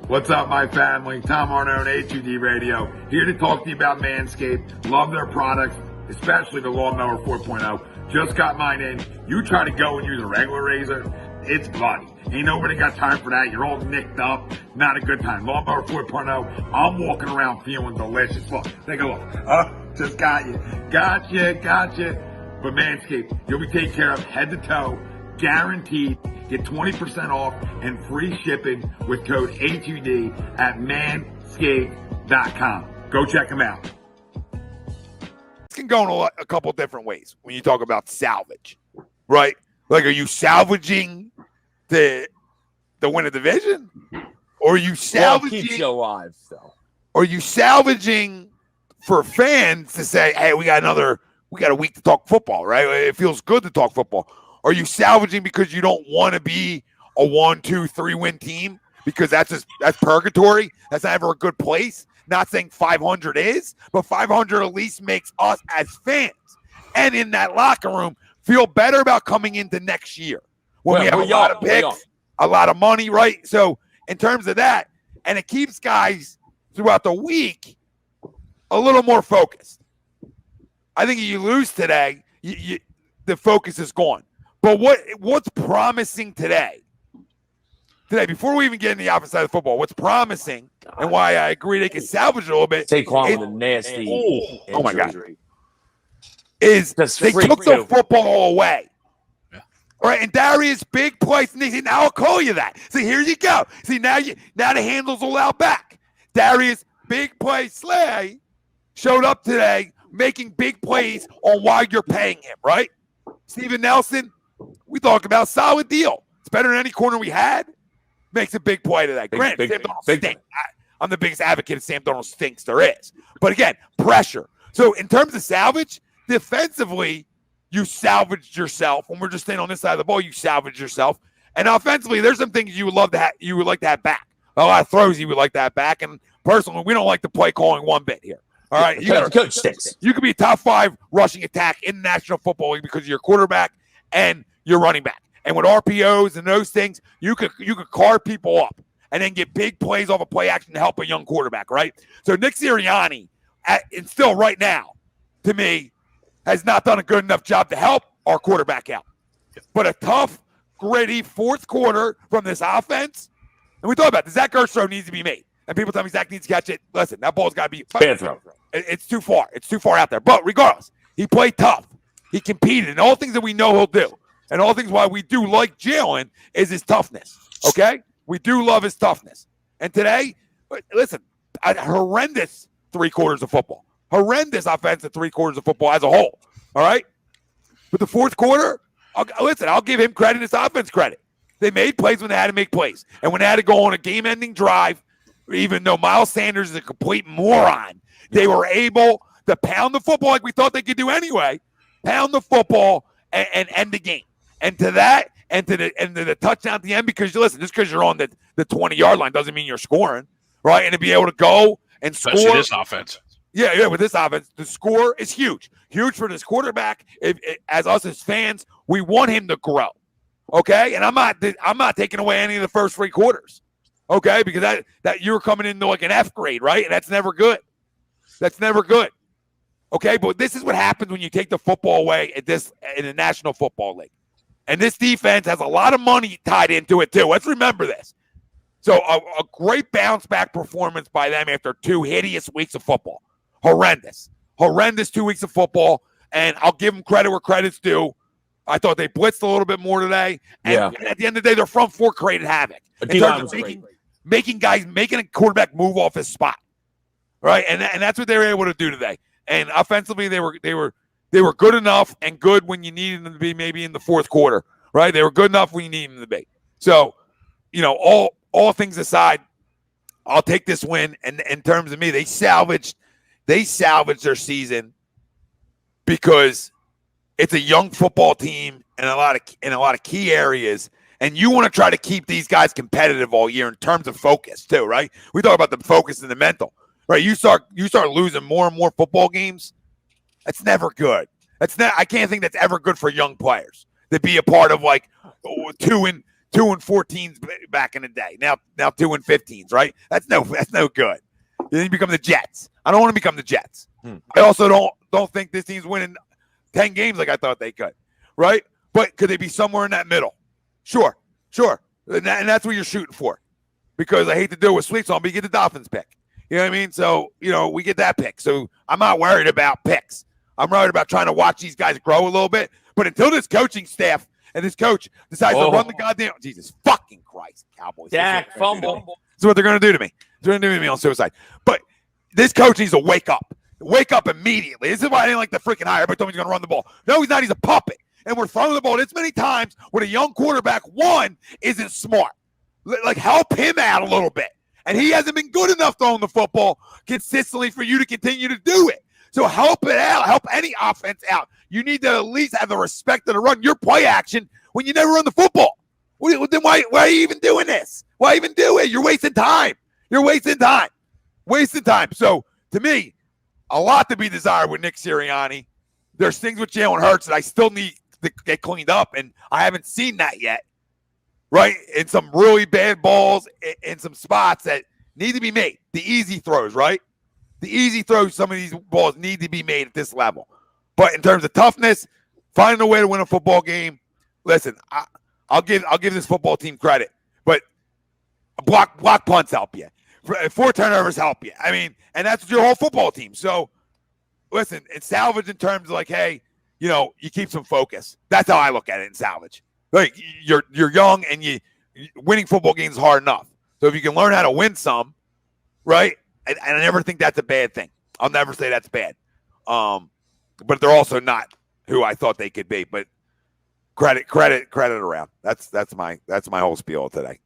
What's up, my family? Tom Arnone, HUD Radio, here to talk to you about Manscaped. Love their products, especially the Lawnmower 4.0. Just got mine in. You try to go and use a regular razor, it's bloody. Ain't nobody got time for that. You're all nicked up. Not a good time. Lawnmower 4.0, I'm walking around feeling delicious. Look, take a look. Just got you. Gotcha. But Manscaped, you'll be taken care of head to toe, guaranteed. Get 20% off and free shipping with code HUD at manscaped.com. Go check them out. It can go in a couple different ways when you talk about salvage, right? Like, are you salvaging to win a division? Or are you salvaging? Keeps you alive, still. Or are you salvaging for fans to say, hey, we got a week to talk football, right? It feels good to talk football. Are you salvaging because you don't want to be a 1, 2, 3 win team? Because that's purgatory. That's not ever a good place. Not saying 500 is, but 500 at least makes us as fans and in that locker room feel better about coming into next year when we have a lot of picks, a lot of money, right? So in terms of that, and it keeps guys throughout the week a little more focused. I think if you lose today, the focus is gone. But what's promising today, before we even get in the opposite side of football, what's promising and why I agree they can salvage it a little bit. Saquon with a nasty oh my God. Is they took the football away. Yeah. All right, and Darius, big play. Now I'll call you that. See, here you go. See, now the handle's all out back. Darius, big play Slay, showed up today making big plays on why you're paying him, right? Steven Nelson, we talk about solid deal. It's better than any corner we had. Makes a big play today. Granted, Sam Darnold stinks. I'm the biggest advocate of Sam Darnold stinks there is. But again, pressure. So in terms of salvage, defensively, you salvaged yourself. When we're just staying on this side of the ball, you salvaged yourself. And offensively, there's some things you would love to have. You would like to have back. A lot of throws you would like to have back. And personally, we don't like the play calling one bit here. All right, coach stinks. You could be a top 5 rushing attack in the National Football League because of your quarterback and your running back. And with RPOs and those things, you could carve people up and then get big plays off of play action to help a young quarterback, right? So Nick Sirianni, and still right now, to me, has not done a good enough job to help our quarterback out. But a tough, gritty fourth quarter from this offense, and we thought about it, the Zach Ertz throw needs to be made. And people tell me Zach needs to catch it. Listen, that ball's got to be bad throw. It's too far. It's too far out there. But regardless, he played tough. He competed. And all things that we know he'll do. And all things why we do like Jalen is his toughness. Okay? We do love his toughness. And today, listen, a horrendous 3 quarters of football. Horrendous offensive 3 quarters of football as a whole. All right? But the fourth quarter, I'll give him credit, his offense credit. They made plays when they had to make plays. And when they had to go on a game-ending drive, even though Miles Sanders is a complete moron, they were able to pound the football like we thought they could do anyway, pound the football and end the game. And to that, and to the touchdown at the end, because listen, just because you're on the 20-yard line doesn't mean you're scoring, right? And to be able to go and especially score. This offense. Yeah, with this offense, the score is huge. Huge for this quarterback. As us as fans, we want him to grow. Okay? And I'm not taking away any of the first 3 quarters. Okay? Because that you're coming into like an F grade, right? And that's never good. That's never good. Okay? But this is what happens when you take the football away in the National Football League. And this defense has a lot of money tied into it, too. Let's remember this. So a great bounce-back performance by them after 2 hideous weeks of football. Horrendous 2 weeks of football. And I'll give them credit where credit's due. I thought they blitzed a little bit more today. And at the end of the day, their front 4 created havoc. In terms of making a quarterback move off his spot. Right? And that's what they were able to do today. And offensively, they were good enough and good when you needed them to be maybe in the fourth quarter. Right? They were good enough when you needed them to be. So, all things aside, I'll take this win. And in terms of me, they salvaged their season because it's a young football team in a lot of key areas, and you want to try to keep these guys competitive all year in terms of focus too, right? We talk about the focus and the mental, right? You start losing more and more football games. That's never good. I can't think that's ever good for young players to be a part of like 2 2-14s back in the day. Now 2-15s, right? That's no good. Then you become the Jets. I don't want to become the Jets. I also don't think this team's winning 10 games like I thought they could, right? But could they be somewhere in that middle? Sure. And that's what you're shooting for. Because I hate to do it with Sweets on, but you get the Dolphins pick. You know what I mean? So, we get that pick. So I'm not worried about picks. I'm worried about trying to watch these guys grow a little bit. But until this coaching staff and this coach decides to run the goddamn Jesus fucking Christ, Cowboys. Dak fumble. This is what they're going to do to me. They're going to do to me on suicide. But this coach needs to wake up. Wake up immediately. This is why I didn't like the freaking hire. But told me he's going to run the ball. No, he's not. He's a puppet. And we're throwing the ball this many times when a young quarterback, one, isn't smart. Like, help him out a little bit. And he hasn't been good enough throwing the football consistently for you to continue to do it. So help it out. Help any offense out. You need to at least have the respect to run your play action when you never run the football. Then why are you even doing this? Why even do it? You're wasting time. Wasting time. So, to me, a lot to be desired with Nick Sirianni. There's things with Jalen Hurts that I still need to get cleaned up, and I haven't seen that yet. Right? In some really bad balls in some spots that need to be made. The easy throws, right? The easy throws, some of these balls need to be made at this level. But in terms of toughness, finding a way to win a football game, listen, I'll give this football team credit. But block punts help you. 4 turnovers help you. I mean, and that's your whole football team. So, listen, it's salvage in terms of like, hey, you keep some focus. That's how I look at it in salvage. Like, you're young and winning football games is hard enough. So if you can learn how to win some, right? And I never think that's a bad thing. I'll never say that's bad. But they're also not who I thought they could be. But credit around. That's my whole spiel today.